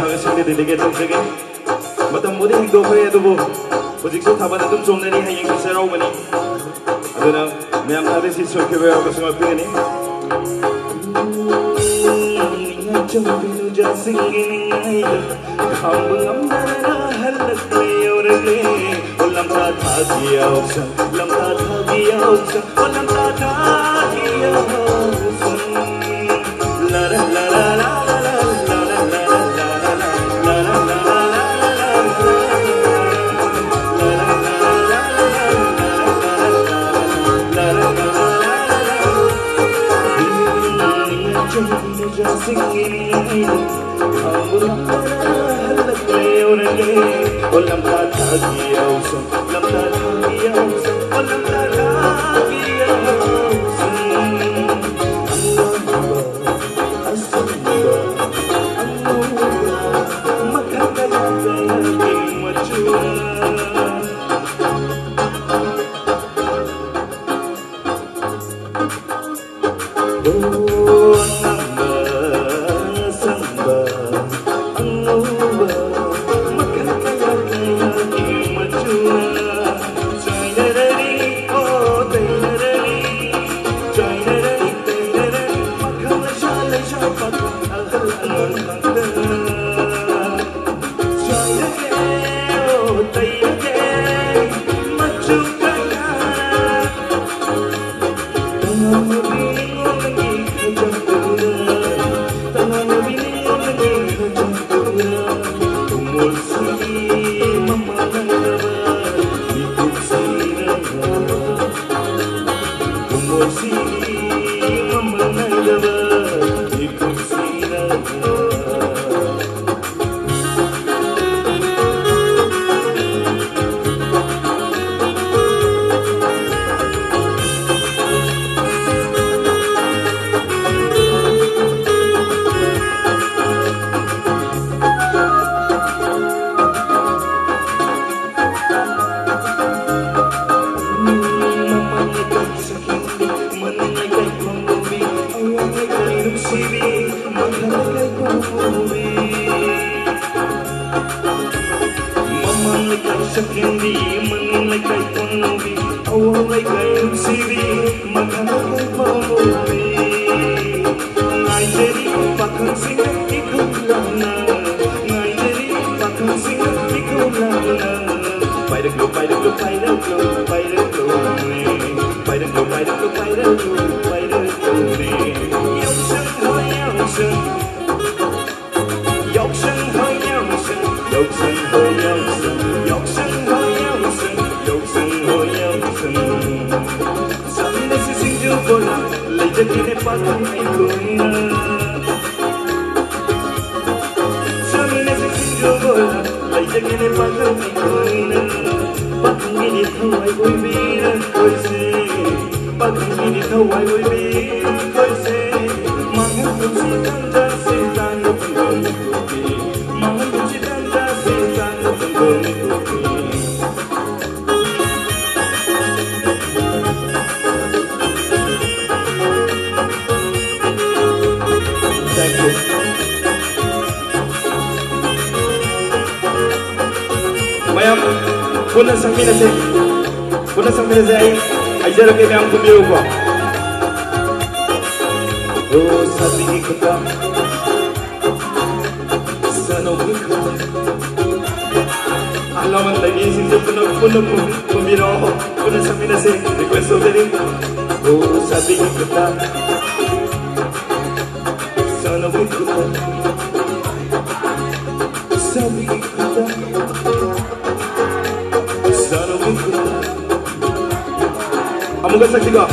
작은 승리들에게 동생에 마땅 모든 행동을 해두고 오직서 타반은 좀 좋은 이 행인 글쎄라 오머니 아드나 매양 아드시 솔교회와 고생할 거니 닝아 정비누 자승기는 아이들 한번 암나라 할락에 오르네 올람타 타기야 없어 올람타 타기야 없어 올람타 타기야 없어 라라라라라 singing kamu halak leonage olam ta thagiyausa lam ta thagiyausa olam ta thagiyausa asamba makakaya kimachua Punah sambil saya ajar ke yang kumbiru ko. Oh sabi kita, sanogi kita. Alaman lagi sini punah kumbiru. Punah sambil saya request dari. Oh sabi kita, sanogi kita, sabi kita. Amuga saktiga 1,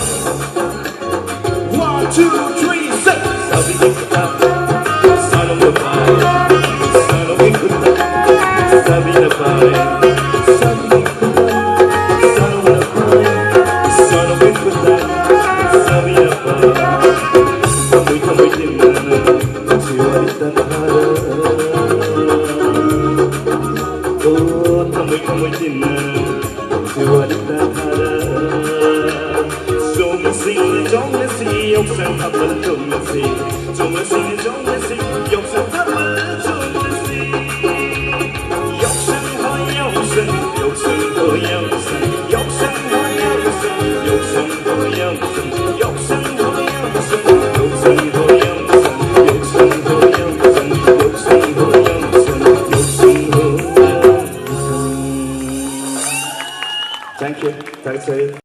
2, 3, set sabi kita sana mo ba sana mo kita sabi na ba sabi kita sana mo ba sana mo kita sabi na ba kamoy din na siwalitan hara oh kamoy din na siwalitan hara Don't let's see, you're so happy, don't let's see. Don't let's see, don't let's see, you're so happy, don't let's see. say